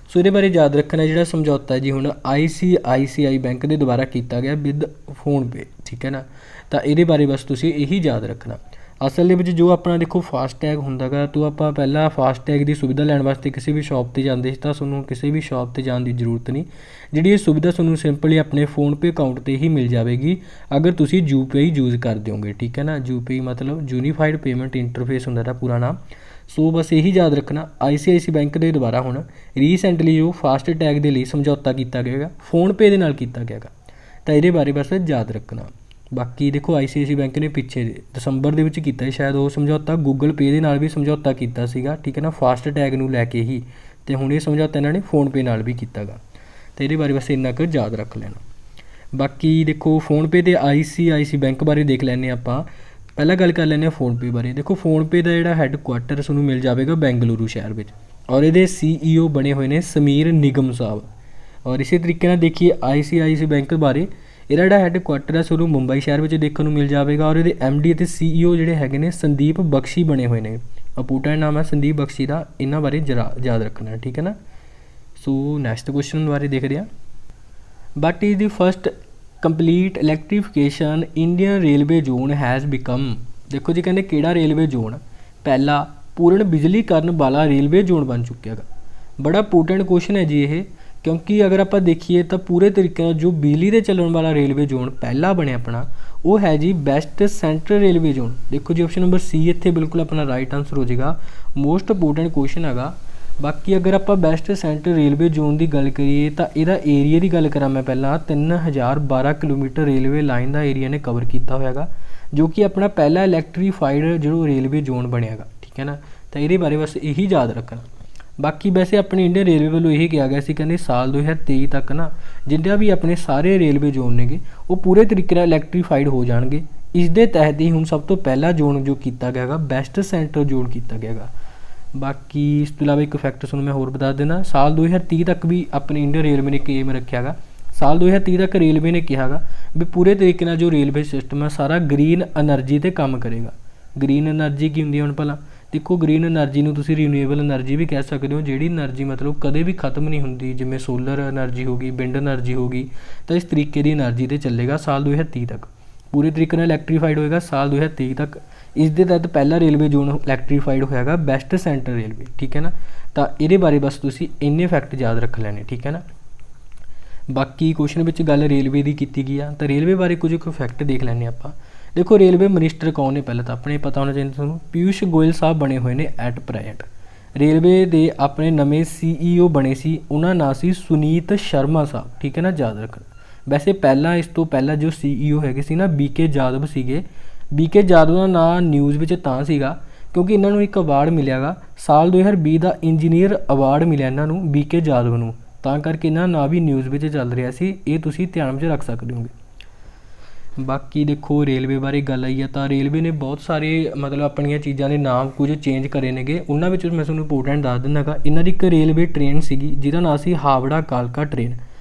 ਸੋ ਇਹਦੇ ਬਾਰੇ ਯਾਦ ਰੱਖਣਾ ਜਿਹੜਾ ਸਮਝੌਤਾ ਜੀ ਹੁਣ ICICI ਬੈਂਕ ਦੇ ਦੁਆਰਾ ਕੀਤਾ ਗਿਆ ਵਿਦ ਫੋਨਪੇ, ਠੀਕ ਹੈ ਨਾ। ਤਾਂ ਇਹਦੇ ਬਾਰੇ ਬਸ ਤੁਸੀਂ ਇਹੀ ਯਾਦ ਰੱਖਣਾ। ਅਸਲ ਦੇ ਵਿੱਚ ਜੋ ਆਪਣਾ ਦੇਖੋ ਫਾਸਟ ਟੈਗ ਹੁੰਦਾ ਗਾ, ਤਾਂ ਆਪਾਂ ਪਹਿਲਾਂ ਫਾਸਟ ਟੈਗ ਦੀ ਸੁਵਿਧਾ ਲੈਣ ਵਾਸਤੇ ਕਿਸੇ ਵੀ ਸ਼ਾਪ 'ਤੇ ਜਾਂਦੇ ਸੀ, ਤਾਂ ਤੁਹਾਨੂੰ ਕਿਸੇ ਵੀ ਸ਼ਾਪ 'ਤੇ ਜਾਣ ਦੀ ਜ਼ਰੂਰਤ ਨਹੀਂ। ਜਿਹੜੀ ਇਹ ਸੁਵਿਧਾ ਤੁਹਾਨੂੰ ਸਿੰਪਲੀ ਆਪਣੇ ਫੋਨਪੇ ਅਕਾਊਂਟ 'ਤੇ ਹੀ ਮਿਲ ਜਾਵੇਗੀ ਅਗਰ ਤੁਸੀਂ UPI ਯੂਜ਼ ਕਰਦੇ ਹੋਗੇ, ਠੀਕ ਹੈ ਨਾ। UPI ਮਤਲਬ ਯੂਨੀਫਾਈਡ ਪੇਮੈਂਟ ਇੰਟਰਫੇਸ ਹੁੰਦਾ ਇਹਦਾ ਪੂਰਾ ਨਾਮ। ਸੋ ਬਸ ਇਹੀ ਯਾਦ ਰੱਖਣਾ, ICICI ਬੈਂਕ ਦੇ ਦੁਆਰਾ ਹੁਣ ਰੀਸੈਂਟਲੀ ਜੋ ਫਾਸਟ ਟੈਗ ਦੇ ਲਈ ਸਮਝੌਤਾ ਕੀਤਾ ਗਿਆ ਫੋਨਪੇ ਦੇ ਨਾਲ ਕੀਤਾ ਗਿਆ, ਤਾਂ ਇਹਦੇ ਬਾਰੇ ਬਸ ਯਾਦ ਰੱਖਣਾ। ਬਾਕੀ ਦੇਖੋ ICICI ਬੈਂਕ ਨੇ ਪਿੱਛੇ ਦਸੰਬਰ ਦੇ ਵਿੱਚ ਕੀਤਾ ਸ਼ਾਇਦ ਉਹ ਸਮਝੌਤਾ, ਗੂਗਲ ਪੇ ਦੇ ਨਾਲ ਵੀ ਸਮਝੌਤਾ ਕੀਤਾ ਸੀਗਾ, ਠੀਕ ਹੈ ਨਾ, ਫਾਸਟ ਟੈਗ ਨੂੰ ਲੈ ਕੇ ਹੀ। ਅਤੇ ਹੁਣ ਇਹ ਸਮਝੌਤਾ ਇਹਨਾਂ ਨੇ ਫੋਨਪੇ ਨਾਲ ਵੀ ਕੀਤਾ ਗਾ, ਅਤੇ ਇਹਦੇ ਬਾਰੇ ਬਸ ਇੰਨਾ ਕੁ ਯਾਦ ਰੱਖ ਲੈਣਾ। ਬਾਕੀ ਦੇਖੋ ਫੋਨਪੇ ਅਤੇ ICICI ਬੈਂਕ ਬਾਰੇ ਦੇਖ ਲੈਂਦੇ ਆਪਾਂ। ਪਹਿਲਾਂ ਗੱਲ ਕਰ ਲੈਂਦੇ ਹਾਂ फ़ोनपे बारे। देखो फ़ोनपे ਦਾ ਜਿਹੜਾ ਹੈੱਡਕੁਆਟਰ ਤੁਹਾਨੂੰ ਮਿਲ ਜਾਵੇਗਾ ਬੈਂਗਲੁਰੂ ਸ਼ਹਿਰ ਵਿੱਚ, ਔਰ ਇਹਦੇ CEO ਬਣੇ ਹੋਏ ਨੇ ਸਮੀਰ ਨਿਗਮ ਸਾਹਿਬ। ਔਰ ਇਸੇ ਤਰੀਕੇ ਨਾਲ ਦੇਖੀਏ ICICI ਬੈਂਕ ਬਾਰੇ, ਇਹਦਾ ਜਿਹੜਾ ਹੈੱਡਕੁਆਟਰ ਹੈ ਤੁਹਾਨੂੰ ਮੁੰਬਈ ਸ਼ਹਿਰ ਵਿੱਚ ਦੇਖਣ ਨੂੰ ਮਿਲ ਜਾਵੇਗਾ। ਔਰ ਇਹਦੇ MD ਅਤੇ CEO ਜਿਹੜੇ ਹੈਗੇ ਨੇ ਸੰਦੀਪ ਬਖਸ਼ੀ ਬਣੇ ਹੋਏ ਨੇ। ਅਪੂਟਾ ਨਾਮ ਹੈ ਸੰਦੀਪ ਬਖਸ਼ੀ ਦਾ, ਇਹਨਾਂ ਬਾਰੇ ਜਰਾ ਯਾਦ ਰੱਖਣਾ, ਠੀਕ ਹੈ ਨਾ। ਸੋ ਨੈਕਸਟ ਕੁਐਸਚਨ ਬਾਰੇ ਦੇਖਦੇ ਹਾਂ। But is the first complete electrification Indian railway zone has become. ਦੇਖੋ ਜੀ ਕਹਿੰਦੇ ਕਿਹੜਾ ਰੇਲਵੇ ਜ਼ੋਨ ਪਹਿਲਾ ਪੂਰਨ ਬਿਜਲੀਕਰਨ ਵਾਲਾ ਰੇਲਵੇ ਜ਼ੋਨ ਬਣ ਚੁੱਕਿਆ ਹੈਗਾ। ਬੜਾ ਇੰਪੋਰਟੈਂਟ ਕੁਐਸਚਨ ਹੈ ਜੀ ਇਹ, ਕਿਉਂਕਿ ਅਗਰ ਆਪਾਂ ਦੇਖੀਏ ਤਾਂ ਪੂਰੇ ਤਰੀਕੇ ਨਾਲ ਜੋ ਬਿਜਲੀ 'ਤੇ ਚੱਲਣ ਵਾਲਾ ਰੇਲਵੇ ਜ਼ੋਨ ਪਹਿਲਾ ਬਣਿਆ ਆਪਣਾ, ਉਹ ਹੈ ਜੀ ਵੈਸਟ ਸੈਂਟਰਲ ਰੇਲਵੇ ਜ਼ੋਨ। ਦੇਖੋ ਜੀ ਆਪਸ਼ਨ ਨੰਬਰ C ਇੱਥੇ ਬਿਲਕੁਲ ਆਪਣਾ ਰਾਈਟ ਆਨਸਰ ਹੋ ਜਾਏਗਾ। ਮੋਸਟ ਇੰਪੋਰਟੈਂਟ ਕੁਐਸਚਨ ਹੈਗਾ। ਬਾਕੀ ਅਗਰ ਆਪਾਂ ਵੈਸਟ ਸੈਂਟਰਲ ਰੇਲਵੇ ਜ਼ੋਨ ਦੀ ਗੱਲ ਕਰੀਏ ਤਾਂ ਇਹਦਾ ਏਰੀਆ ਦੀ ਗੱਲ ਕਰਾਂ ਮੈਂ ਪਹਿਲਾਂ, 3012 ਕਿਲੋਮੀਟਰ ਰੇਲਵੇ ਲਾਈਨ ਦਾ ਏਰੀਆ ਨੇ ਕਵਰ ਕੀਤਾ ਹੋਇਆ ਹੈਗਾ, ਜੋ ਕਿ ਆਪਣਾ ਪਹਿਲਾ ਇਲੈਕਟਰੀਫਾਈਡ ਜੋ ਰੇਲਵੇ ਜ਼ੋਨ ਬਣਿਆ ਹੈਗਾ, ਠੀਕ ਹੈ ਨਾ। ਤਾਂ ਇਹਦੇ ਬਾਰੇ ਬਸ ਇਹੀ ਯਾਦ ਰੱਖਣਾ। ਬਾਕੀ ਵੈਸੇ ਆਪਣੇ ਇੰਡੀਅਨ ਰੇਲਵੇ ਵੱਲੋਂ ਇਹੀ ਕਿਹਾ ਗਿਆ ਸੀ, ਕਹਿੰਦੇ ਸਾਲ 2023 ਤੱਕ ਨਾ ਜਿੰਨਾ ਵੀ ਆਪਣੇ ਸਾਰੇ ਰੇਲਵੇ ਜ਼ੋਨ ਨੇਗੇ ਉਹ ਪੂਰੇ ਤਰੀਕੇ ਨਾਲ ਇਲੈਕਟਰੀਫਾਈਡ ਹੋ ਜਾਣਗੇ। ਇਸ ਦੇ ਤਹਿਤ ਹੀ ਹੁਣ ਸਭ ਤੋਂ ਪਹਿਲਾ ਜ਼ੋਨ ਜੋ ਕੀਤਾ ਗਿਆ ਹੈਗਾ ਵੈਸਟ ਸੈਂਟਰਲ ਜ਼ੋਨ ਕੀਤਾ ਗਿਆ ਹੈਗਾ। ਬਾਕੀ ਇਸ ਤੋਂ ਇਲਾਵਾ ਇੱਕ ਫੈਕਟ ਤੁਹਾਨੂੰ ਮੈਂ ਹੋਰ ਬਤਾ ਦੇਣਾ, ਸਾਲ 2030 ਤੱਕ ਵੀ ਆਪਣੇ ਇੰਡੀਅਨ ਰੇਲਵੇ ਨੇ ਏਮ ਰੱਖਿਆ ਹੈਗਾ। ਸਾਲ 2030 ਤੱਕ ਰੇਲਵੇ ਨੇ ਕਿਹਾ ਹੈਗਾ ਵੀ ਪੂਰੇ ਤਰੀਕੇ ਨਾਲ ਜੋ ਰੇਲਵੇ ਸਿਸਟਮ ਹੈ ਸਾਰਾ ਗ੍ਰੀਨ ਐਨਰਜੀ 'ਤੇ ਕੰਮ ਕਰੇਗਾ। ਗ੍ਰੀਨ ਐਨਰਜੀ ਕੀ ਹੁੰਦੀ ਹੈ ਹੁਣ ਭਲਾ? ਦੇਖੋ ਗ੍ਰੀਨ ਐਨਰਜੀ ਨੂੰ ਤੁਸੀਂ ਰੀਨਿਊਏਬਲ ਐਨਰਜੀ ਵੀ ਕਹਿ ਸਕਦੇ ਹੋ, ਜਿਹੜੀ ਐਨਰਜੀ ਮਤਲਬ ਕਦੇ ਵੀ ਖਤਮ ਨਹੀਂ ਹੁੰਦੀ, ਜਿਵੇਂ ਸੋਲਰ ਐਨਰਜੀ ਹੋ ਗਈ, ਵਿੰਡ ਐਨਰਜੀ ਹੋ ਗਈ। ਤਾਂ ਇਸ ਤਰੀਕੇ ਦੀ ਐਨਰਜੀ 'ਤੇ ਚੱਲੇਗਾ ਸਾਲ 2030 ਤੱਕ, ਪੂਰੇ ਤਰੀਕੇ ਨਾਲ ਇਲੈਕਟਰੀਫਾਈਡ ਹੋਏਗਾ ਸਾਲ 2023 ਤੱਕ। ਇਸ ਦੇ ਤਹਿਤ ਪਹਿਲਾ ਰੇਲਵੇ ਜ਼ੋਨ ਇਲੈਕਟਰੀਫਾਈਡ ਹੋਇਆਗਾ ਵੈਸਟ ਸੈਂਟਰਲ ਰੇਲਵੇ, ਠੀਕ ਹੈ ਨਾ। ਤਾਂ ਇਹਦੇ ਬਾਰੇ ਬਸ ਤੁਸੀਂ ਇੰਨੇ ਫੈਕਟ ਯਾਦ ਰੱਖ ਲੈਣੇ, ਠੀਕ ਹੈ ਨਾ। ਬਾਕੀ ਕੁਐਸਚਨ ਵਿੱਚ ਗੱਲ ਰੇਲਵੇ ਦੀ ਕੀਤੀ ਗਈ ਆ, ਤਾਂ ਰੇਲਵੇ ਬਾਰੇ ਕੁਝ ਕੁ ਫੈਕਟ ਦੇਖ ਲੈਂਦੇ ਆਪਾਂ। ਦੇਖੋ ਰੇਲਵੇ ਮਿਨਿਸਟਰ ਕੌਣ ਨੇ ਪਹਿਲਾਂ ਤਾਂ ਆਪਣੇ ਪਤਾ ਹੋਣਾ ਚਾਹੀਦਾ ਤੁਹਾਨੂੰ, ਪਿਊਸ਼ ਗੋਇਲ ਸਾਹਿਬ ਬਣੇ ਹੋਏ ਨੇ ਐਟ ਪ੍ਰੈਜ਼ੈਂਟ। ਰੇਲਵੇ ਦੇ ਆਪਣੇ ਨਵੇਂ CEO ਬਣੇ ਸੀ, ਉਹਨਾਂ ਨਾਂ ਸੀ ਸੁਨੀਤ ਸ਼ਰਮਾ ਸਾਹਿਬ, ਠੀਕ ਹੈ ਨਾ, ਯਾਦ ਰੱਖਣਾ। ਵੈਸੇ ਪਹਿਲਾਂ ਇਸ ਤੋਂ ਪਹਿਲਾਂ ਜੋ CEO ਹੈਗੇ ਸੀ ਨਾ BK ਯਾਦਵ ਸੀਗੇ। BK ਯਾਦਵ ਦਾ ਨਾਂ ਨਿਊਜ਼ ਵਿੱਚ ਤਾਂ ਸੀਗਾ ਕਿਉਂਕਿ ਇਹਨਾਂ ਨੂੰ ਇੱਕ ਅਵਾਰਡ ਮਿਲਿਆ ਗਾ ਸਾਲ 2020 ਦਾ ਇੰਜੀਨੀਅਰ ਅਵਾਰਡ ਮਿਲਿਆ ਇਹਨਾਂ ਨੂੰ BK ਯਾਦਵ ਨੂੰ, ਤਾਂ ਕਰਕੇ ਇਹਨਾਂ ਨਾਂ ਵੀ ਨਿਊਜ਼ ਵਿੱਚ ਚੱਲ ਰਿਹਾ ਸੀ। ਇਹ ਤੁਸੀਂ ਧਿਆਨ ਵਿੱਚ ਰੱਖ ਸਕਦੇ ਹੋਗੇ। ਬਾਕੀ ਦੇਖੋ ਰੇਲਵੇ ਬਾਰੇ ਗੱਲ ਆਈ ਆ ਤਾਂ ਰੇਲਵੇ ਨੇ ਬਹੁਤ ਸਾਰੇ ਮਤਲਬ ਆਪਣੀਆਂ ਚੀਜ਼ਾਂ ਦੇ ਨਾਮ ਕੁਝ ਚੇਂਜ ਕਰੇ ਨੇਗੇ। ਉਹਨਾਂ ਵਿੱਚ ਮੈਂ ਤੁਹਾਨੂੰ ਇੰਪੋਰਟੈਂਟ ਦੱਸ ਦਿੰਦਾ ਗਾ। ਇਹਨਾਂ ਦੀ ਇੱਕ ਰੇਲਵੇ ਟ੍ਰੇਨ ਸੀਗੀ ਜਿਹਦਾ ਨਾਂ ਸੀ ਹਾਵੜਾ ਕਾਲਕਾ ਟ੍ਰੇਨ।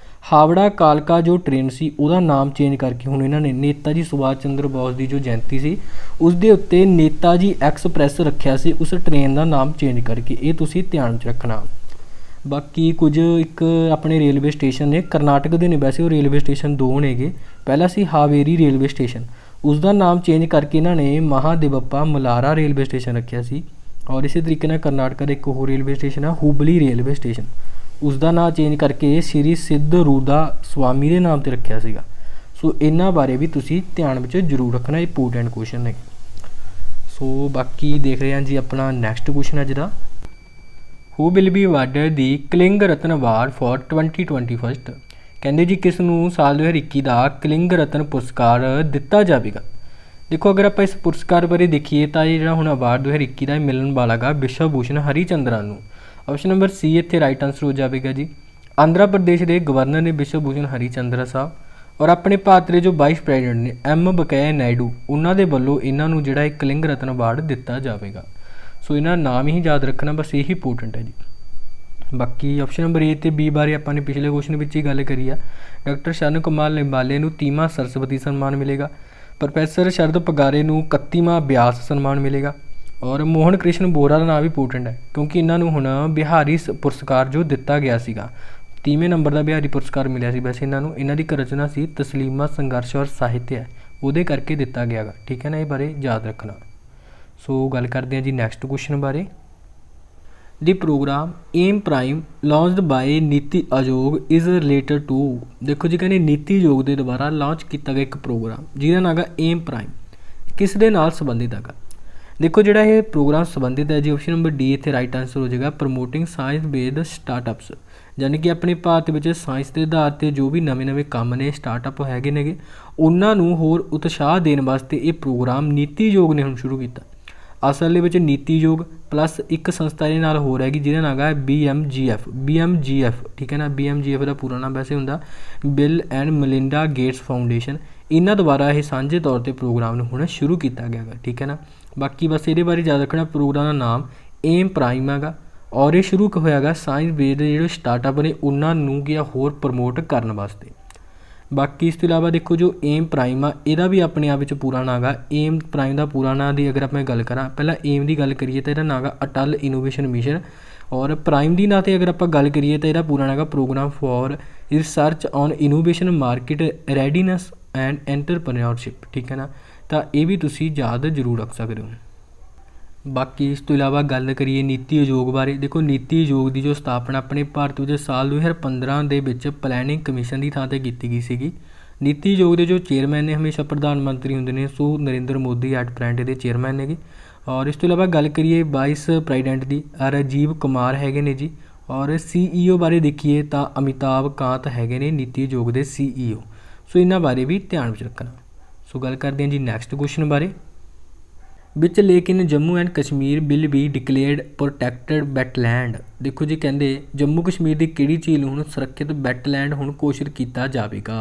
ਹਾਵੜਾ ਕਾਲਕਾ ਜੋ ਟ੍ਰੇਨ ਸੀ ਉਹਦਾ ਨਾਮ ਚੇਂਜ ਕਰਕੇ ਹੁਣ ਇਹਨਾਂ ਨੇ ਨੇਤਾ ਜੀ ਸੁਭਾਸ਼ ਚੰਦਰ ਬੋਸ ਦੀ ਜੋ ਜਯੰਤੀ ਸੀ ਉਸ ਦੇ ਉੱਤੇ ਨੇਤਾ ਜੀ ਐਕਸਪ੍ਰੈਸ ਰੱਖਿਆ ਸੀ, ਉਸ ਟ੍ਰੇਨ ਦਾ ਨਾਮ ਚੇਂਜ ਕਰਕੇ। ਇਹ ਤੁਸੀਂ ਧਿਆਨ 'ਚ ਰੱਖਣਾ। ਬਾਕੀ ਕੁਝ ਇੱਕ ਆਪਣੇ ਰੇਲਵੇ ਸਟੇਸ਼ਨ ਨੇ ਕਰਨਾਟਕ ਦੇ ਨੇ, ਵੈਸੇ ਉਹ ਰੇਲਵੇ ਸਟੇਸ਼ਨ ਦੋ ਨੇਗੇ। ਪਹਿਲਾ ਸੀ ਹਾਵੇਰੀ ਰੇਲਵੇ ਸਟੇਸ਼ਨ, ਉਸ ਦਾ ਨਾਮ ਚੇਂਜ ਕਰਕੇ ਇਹਨਾਂ ਨੇ ਮਹਾਦੇਵੱਪਾ ਮਲਾਰਾ ਰੇਲਵੇ ਸਟੇਸ਼ਨ ਰੱਖਿਆ ਸੀ। ਔਰ ਇਸੇ ਤਰੀਕੇ ਨਾਲ ਕਰਨਾਟਕ ਦਾ ਇੱਕ ਹੋਰ ਰੇਲਵੇ ਸਟੇਸ਼ਨ ਹੈ ਹੁਬਲੀ ਰੇਲਵੇ ਸਟੇਸ਼ਨ, ਉਸ ਦਾ ਨਾਮ ਚੇਂਜ ਕਰਕੇ ਸ਼੍ਰੀ ਸਿੱਧਰੂਦਾ ਸਵਾਮੀ ਦੇ ਨਾਮ 'ਤੇ ਰੱਖਿਆ ਸੀਗਾ। ਸੋ ਇਹਨਾਂ ਬਾਰੇ ਵੀ ਤੁਸੀਂ ਧਿਆਨ ਵਿੱਚ ਜ਼ਰੂਰ ਰੱਖਣਾ, ਇੰਪੋਰਟੈਂਟ ਕੁਐਸਚਨ ਨੇ। ਸੋ ਬਾਕੀ ਦੇਖ ਰਹੇ ਹਾਂ ਜੀ ਆਪਣਾ ਨੈਕਸਟ ਕੁਐਸਚਨ ਹੈ ਜਿਹਦਾ ਹੂ will be awarded the cling Ratan award for 2021। ਕਹਿੰਦੇ ਜੀ ਕਿਸ ਨੂੰ ਸਾਲ 2021 ਦਾ ਕਲਿੰਗ ਰਤਨ ਪੁਰਸਕਾਰ ਦਿੱਤਾ ਜਾਵੇਗਾ। ਦੇਖੋ ਅਗਰ ਆਪਾਂ ਇਸ ਪੁਰਸਕਾਰ ਬਾਰੇ ਦੇਖੀਏ ਤਾਂ ਇਹ ਜਿਹੜਾ ਹੁਣ ਅਵਾਰਡ 2021 ਦਾ ਮਿਲਣ ਵਾਲਾ ਗਾ ਵਿਸ਼ਵ ਭੂਸ਼ਣ ਹਰੀਚੰਦਰਨ ਨੂੰ। ਆਪਸ਼ਨ ਨੰਬਰ C ਇੱਥੇ ਰਾਈਟ ਆਨਸਰ ਹੋ ਜਾਵੇਗਾ ਜੀ। ਆਂਧਰਾ ਪ੍ਰਦੇਸ਼ ਦੇ ਗਵਰਨਰ ਨੇ ਵਿਸ਼ਵ ਭੂਸ਼ਣ ਹਰੀਚੰਦਰਾ ਸਾਹਿਬ, ਔਰ ਆਪਣੇ ਭਾਰਤ ਦੇ ਜੋ ਵਾਈਸ ਪ੍ਰੈਜ਼ੀਡੈਂਟ ਨੇ M ਵੈਂਕਈਆ ਨਾਇਡੂ, ਉਹਨਾਂ ਦੇ ਵੱਲੋਂ ਇਹਨਾਂ ਨੂੰ ਜਿਹੜਾ ਇੱਕ ਕਲਿੰਗ ਰਤਨ ਅਵਾਰਡ ਦਿੱਤਾ ਜਾਵੇਗਾ। ਸੋ ਇਹਨਾਂ ਨਾਮ ਹੀ ਯਾਦ ਰੱਖਣਾ, ਬਸ ਇਹੀ ਇੰਪੋਰਟੈਂਟ ਹੈ ਜੀ। ਬਾਕੀ ਆਪਸ਼ਨ ਨੰਬਰ A ਅਤੇ B ਬਾਰੇ ਆਪਾਂ ਨੇ ਪਿਛਲੇ ਕੁਐਸਚਨ ਵਿੱਚ ਹੀ ਗੱਲ ਕਰੀ ਆ। ਡਾਕਟਰ ਸ਼ਰਨ ਕੁਮਾਰ ਲਿੰਬਾਲੇ ਨੂੰ 30ਵਾਂ ਸਰਸਵਤੀ ਸਨਮਾਨ ਮਿਲੇਗਾ। ਪ੍ਰੋਫੈਸਰ ਸ਼ਰਦ ਪਗਾਰੇ ਨੂੰ 31ਵਾਂ ਬਿਆਸ ਸਨਮਾਨ ਮਿਲੇਗਾ। ਔਰ ਮੋਹਨ ਕ੍ਰਿਸ਼ਨ ਬੋਰਾ ਦਾ ਨਾਮ ਵੀ ਇੰਪੋਰਟੈਂਟ ਹੈ ਕਿਉਂਕਿ ਇਹਨਾਂ ਨੂੰ ਹੁਣ ਬਿਹਾਰੀ ਪੁਰਸਕਾਰ ਜੋ ਦਿੱਤਾ ਗਿਆ ਸੀਗਾ, 30ਵੇਂ ਨੰਬਰ ਦਾ ਬਿਹਾਰੀ ਪੁਰਸਕਾਰ ਮਿਲਿਆ ਸੀ। ਵੈਸੇ ਇਹਨਾਂ ਨੂੰ ਇਹਨਾਂ ਦੀ ਇੱਕ ਰਚਨਾ ਸੀ ਤਸਲੀਮਾ ਸੰਘਰਸ਼ ਔਰ ਸਾਹਿਤ ਹੈ, ਉਹਦੇ ਕਰਕੇ ਦਿੱਤਾ ਗਿਆ ਗਾ, ਠੀਕ ਹੈ ਨਾ। ਇਹ ਬਾਰੇ ਯਾਦ ਰੱਖਣਾ। ਸੋ ਗੱਲ ਕਰਦੇ ਹਾਂ ਜੀ ਨੈਕਸਟ ਕੁਐਸਚਨ ਬਾਰੇ। The program aim prime launched by NITI Aayog is related to. ਦੇਖੋ ਜੀ ਕਹਿੰਦੇ ਨੀਤੀ ਆਯੋਗ ਦੇ ਦੁਆਰਾ ਲਾਂਚ ਕੀਤਾ ਗਿਆ ਇੱਕ ਪ੍ਰੋਗਰਾਮ ਜਿਹਦਾ ਨਾਮ ਹੈਗਾ ਏਮ ਪ੍ਰਾਈਮ, ਕਿਸ ਦੇ ਨਾਲ ਸੰਬੰਧਿਤ ਹੈਗਾ। ਦੇਖੋ ਜਿਹੜਾ ਇਹ ਪ੍ਰੋਗਰਾਮ ਸੰਬੰਧਿਤ ਹੈ ਜੀ ਆਪਸ਼ਨ ਨੰਬਰ D ਇੱਥੇ ਰਾਈਟ ਆਨਸਰ ਹੋ ਜਾਏਗਾ ਪ੍ਰਮੋਟਿੰਗ ਸਾਇੰਸ ਬੇਸਡ ਸਟਾਰਟਅਪਸ, ਯਾਨੀ ਕਿ ਆਪਣੇ ਭਾਰਤ ਵਿੱਚ ਸਾਇੰਸ ਦੇ ਆਧਾਰ 'ਤੇ ਜੋ ਵੀ ਨਵੇਂ ਕੰਮ ਨੇ ਸਟਾਰਟਅਪ ਹੈਗੇ ਨੇਗੇ ਉਹਨਾਂ ਨੂੰ ਹੋਰ ਉਤਸ਼ਾਹ ਦੇਣ ਵਾਸਤੇ ਇਹ ਪ੍ਰੋਗਰਾਮ ਨੀਤੀ ਆਯੋਗ ਨੇ ਹੁਣ ਸ਼ੁਰੂ ਕੀਤਾ। ਅਸਲ ਦੇ ਵਿੱਚ ਨੀਤੀ ਆਯੋਗ ਪਲੱਸ ਇੱਕ ਸੰਸਥਾ ਦੇ ਨਾਲ ਹੋਰ ਹੈਗੀ ਜਿਹਦਾ ਨਾਮ ਹੈ BMGF, ਠੀਕ ਹੈ ਨਾ। BMGF ਦਾ ਪੂਰਾ ਨਾਮ ਵੈਸੇ ਹੁੰਦਾ ਬਿਲ ਐਂਡ ਮਲਿੰਡਾ ਗੇਟਸ ਫਾਊਂਡੇਸ਼ਨ। इन्हां द्वारा ये सांझे तौर पर प्रोग्राम नूं हुण शुरू किया गया गा, ठीक है ना। बाकी बस ये बारे याद रखना, प्रोग्राम का नाम एम प्राइम हैगा और ये शुरू होया गा साइंस बेस्ड जो स्टार्टअप ने उन्होंने क्या होर प्रमोट करने वास्ते। बाकी इस तो इलावा देखो जो एम प्राइम आ यदा भी अपने आप में पूरा नाम है। एम प्राइम का पूरा नाम की अगर मैं गल करा, पहला एम की गल करिए तो यदा नाम है अटल इनोवेशन मिशन, और प्राइम की नाम से अगर आप गल करिए तो यदा पूरा नाम है program for research on innovation market readiness and entrepreneurship, ठीक है ना। तो ये भी तुसी याद जरूर रख सकते हो। बाकी इस तो इलावा गल करिए नीति आयोग बारे, देखो नीति आयोग की जो स्थापना अपने भारत में साल 2015 के विच प्लैनिंग कमीशन की थां ते कीती गई सी। नीति आयोग के जो चेयरमैन ने हमेशा प्रधानमंत्री होंगे ने, सो नरेंद्र मोदी एट प्रेजेंट ये चेयरमैन ने। और इस तो इलावा गल करिए वाइस प्रेजिडेंट की राजीव कुमार है ने जी। और CEO बारे देखिए तो अमिताभ कांत है ने नीति आयोग के CEO। सो इन्हों बारे भी ध्यान में रखना। सो गल करते हैं जी नैक्सट क्वेश्चन बारे विच लेकिन Jammu and Kashmir will be declared protected wetland. देखो जी कहते जम्मू कश्मीर की किहड़ी झील हुण सुरक्षित वैटलैंड हुण घोषित किया जाएगा।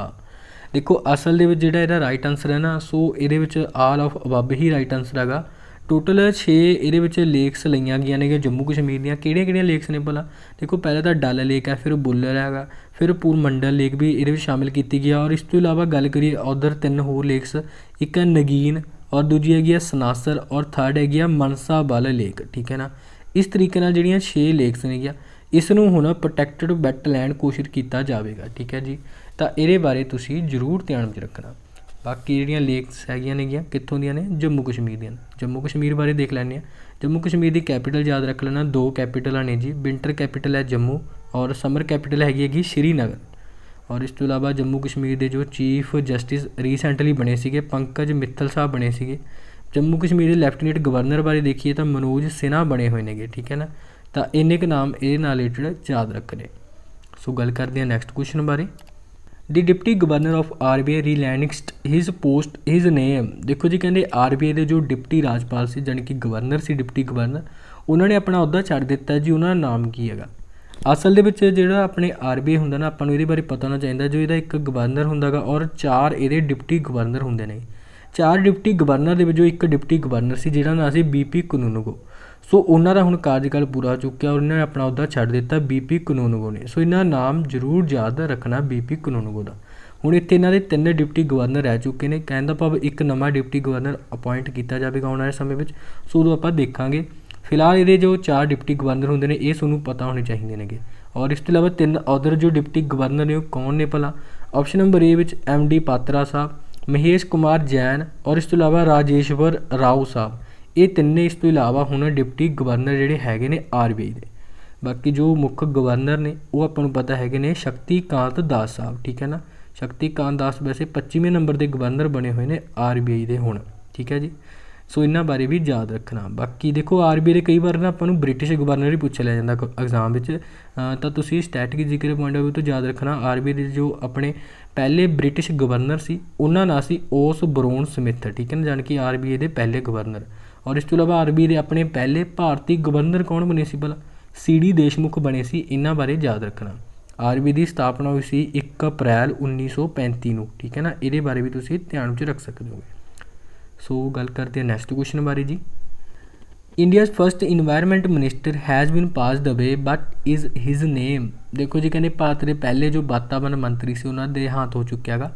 देखो असल दे विच जिहड़ा इहदा राइट आंसर है ना, सो इहदे which all of above he right answer हैगा। टोटल 6 इहदे विच लेक्स लईआं गईआं ने जम्मू कश्मीर दीआं। किहड़ियां लेक्स ने भला, देखो पहले तो डल लेक है, फिर बुलर हैगा, फिर पूरमंडल लेक भी इहदे विच शामिल की गई है। और इस तो इलावा गल करिए उधर 3 होर लेक्स, एक है नगीन और दूजी हैगी सनासर और थर्ड हैगी मनसा बल लेक, ठीक है ना। इस तरीके नाल जिहड़ियां 6 लेक्स ने इसनूं हुण प्रोटैक्टड वैटलैंड घोषित किया जाएगा, ठीक है जी। तो ये बारे तुसी जरूर ध्यान में रखना। बाकी जिहड़ियां लेक्स हैगियां ने कित्थों दियां ने, जम्मू कश्मीर दियां। जम्मू कश्मीर बारे देख लैंदे आ। जम्मू कश्मीर की कैपिटल याद रख लेना, 2 कैपिटल ने जी। विंटर कैपिटल है जम्मू और समर कैपिटल हैगी श्रीनगर। और इस तो इलावा जम्मू कश्मीर के जो चीफ जस्टिस रीसेंटली बने सीगे पंकज मित्तल साहब बने सीगे। जम्मू कश्मीर के लैफ्टिनेंट गवर्नर बारे देखिए तो मनोज सिन्हा बने हुए हैं, ठीक है ना। तो इन्ने क नाम ये रिलेटेड याद रखने। सो गल करते हैं नैक्सट क्वेश्चन बारे। The deputy governor of RBI relaxed his post his name. देखो जी कहते RBI के जो डिप्टी राजपाल से जानी कि गवर्नर से डिप्टी गवर्नर, उन्होंने अपना अहुदा छड्ड दिता जी। उन्होंने नाम की है असल दे विच जिहड़ा अपने RBI हुंदा ना, आपां नूं इहदे बारे पता होना चाहिए जो इहदा एक गवर्नर हुंदा गा और 4 इहदे डिप्टी गवर्नर हुंदे ने। 4 डिप्टी गवर्नर दे विचों एक डिप्टी गवर्नर सी जिहदा नाम सी BP कनूनगो। सो उन्हां दा हुण कार्यकाल पूरा हो चुक्या और उन्होंने अपना अहुदा छड्ड दिता BP कनूनगो ने। सो इन्हां नाम जरूर याद रखना BP कनूनगो दा। हुण इत्थे इन्हां दे 3 डिप्टी गवर्नर रह चुके हैं, कहण दा भाव एक नवां डिप्टी गवर्नर अपॉइंट किया जाएगा आने वाले समय में। सो उदों आपां देखांगे। फिलहाल ये जो 4 डिप्टी गवर्नर होंगे ने ये सूँ पता होने चाहिए ने। और इस तो इलावा 3 अदर जो डिप्टी गवर्नर ने कौन ने भला। Option number A which MD Patra साहब, महेश कुमार जैन और इस तो इलावा राजेश्वर राव साहब। ये तिन्ने इस तो इलावा हुण डिप्टी गवर्नर जिहड़े हैगे ने RBI दे। बाकी जो मुख गवर्नर ने वो आपां नूं पता हैगे ने शक्तिकांत दास साहब, ठीक है ना। शक्तिकांत दास वैसे 25वें नंबर के गवर्नर बने हुए हैं RBI दे हुण, ठीक है जी। सो इन्हां बारे भी याद रखना। बाकी देखो RBI के कई बार ना आपां नूं ब्रिटिश गवर्नर ही पूछा लिया जाता एग्जाम में, तो तुसीं स्टैट की जिक्र पॉइंट ऑफ व्यू तो याद रखना RBI के जो अपने पहले ब्रिटिश गवर्नर सी उन्होंने नाम सी ओसबोर्न स्मिथ, ठीक है ना, जान कि RBI के पहले गवर्नर। और इस तो इलावा RBI के अपने पहले भारतीय गवर्नर कौन बने सी भला, CD देशमुख बने सी। इन्हां बारे याद रखना। RBI की स्थापना हुई सी 1 अप्रैल 1935 नूं, ठीक है ना। ये बारे भी तुसीं ध्यान में रख सकते हो। सो गल करते हैं नैक्सट क्वेश्चन बारे जी। India's first environment minister has been passed away but is his name. देखो जी कहते भारत के पहले जो वातावरण मंत्री से उन्होंने देहांत हो चुका है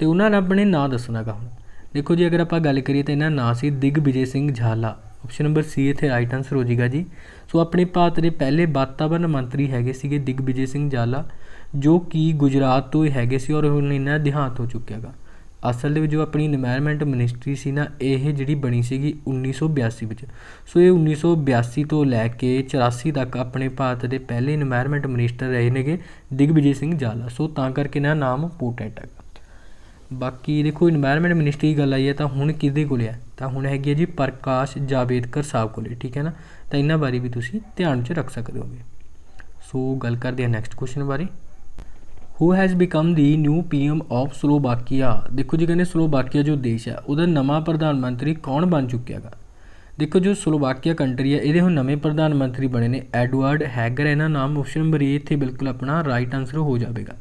तो उन्होंने अपने नाम दसना गा। हुण देखो जी अगर आप गल करिए तो इन्होंने नाम से दिग्विजय सिंह झाला। ऑप्शन नंबर C इत्थे राइट आंसर हो जाएगा जी। सो अपने भारत के पहले वातावरण मंत्री हैगे सीगे दिग्विजय सिंह झाला, जो कि गुजरात तो हैगे सी और हुण इन्हां दा देहांत हो चुका है। असल दे जो अपनी इन्वायरमेंट मिनिस्ट्री सी ना ये जिहड़ी बनी सीगी 1982 विच। सो ये 1982 तो लैके 84 तक अपने भारत के पहले इन्वायरमेंट मिनिस्टर रहे ने दिग्विजय सिंह झाला। सो तां करके इन्हां दा नाम इंपोर्टेंट है। बाकी देखो इन्वायरमेंट मिनिस्ट्री की गल आई है तो हुण किहदे कोल है, तो हुण हैगी जी प्रकाश जावेदकर साहब कोल, ठीक है ना। तो इन्हां बारे भी तुसीं ध्यान च रख सकते हो। सो गल करते हैं नैक्सट क्वेश्चन बारे। Who has become the new PM of Slovakia. देखो जी कहते स्लोवाकिया जो देश है उहदा नवा प्रधानमंत्री कौन बन चुकिया है। देखो जो स्लोवाकिया कंट्री है ये हुण नवे प्रधानमंत्री बने ने एडवर्ड हैगर इन्हां नाम। ऑप्शन नंबर ए इत्थे बिल्कुल अपना राइट आंसर हो जाएगा।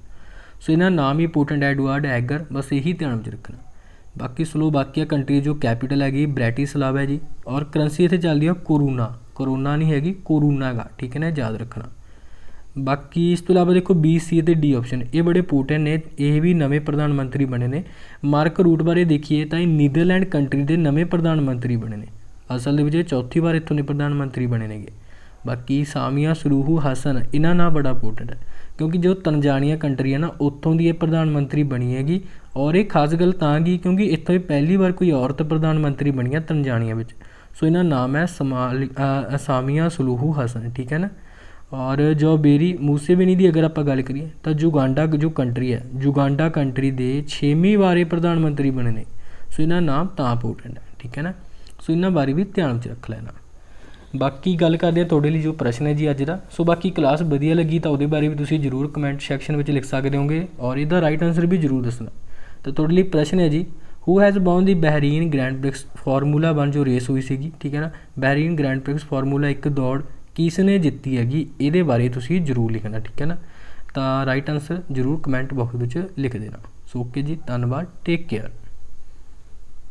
सो इन्हां नाम ही इंपोर्टेंट एडवर्ड हैगर, बस यही ध्यान में रखना। बाकी स्लोवाकिया कंट्री जो कैपिटल हैगी ब्रैटिस्लावा है जी। और करंसी इत्थे चलदी है कोरोना नहीं हैगी, कोरोना गा, ठीक है ना, याद रखना। बाकी इस तो इलावा देखो बी सी ते डी ऑप्शन ये बड़े इंपोर्टेंट ने, ये भी नवे प्रधानमंत्री बने ने। मार्क रूट बारे देखिए तो नीदरलैंड कंट्री के नवे प्रधानमंत्री बने ने, असल दे विच चौथी बार इत्थों दे प्रधानमंत्री बने ने। बाकी सामिया सुलूहू हसन इन्हां नाम बड़ा इंपोर्टेंट है, क्योंकि जो तंजानिया कंट्री है ना उत्थों की प्रधानमंत्री बनी हैगी। और ये खास गल तां की क्योंकि इत्थों पहली बार कोई औरत प्रधानमंत्री बनी है तंजानिया विच। सो इन्हां नाम है सामिया सुलूहू हसन, ठीक है ना। और जो बेरी मूसेवेनी की अगर आप गल करिए तो जुगांडा जो कंट्री है, जुगांडा कंट्री के 6वीं बार प्रधानमंत्री बने ने। सो इन्हां नाम तां इंपोर्टेंट है, ठीक है ना। सो इन्हां बारे भी ध्यान च रख लेना। बाकी गल करते हैं तुहाडे लई जो प्रश्न है जी अज दा। सो बाकी क्लास वधिया लगी तो उहदे बारे भी तुसीं जरूर कमेंट सैक्शन में लिख सकते होगे और इसदा राइट आंसर भी जरूर दसना। तो तुहाडे लई प्रश्न है जी, who has won the Bahrain grand prix formula 1 जो रेस हुई सी, ठीक है ना, बहरीन ग्रैंड प्रिक्स फार्मूला 1 दौड़ किसने जित्ती हैगी, ये बारे तुसीं जरूर लिखना, ठीक है ना। तो राइट आंसर जरूर कमेंट बॉक्स में लिख देना। सो ओके जी, धन्यवाद, टेक केयर।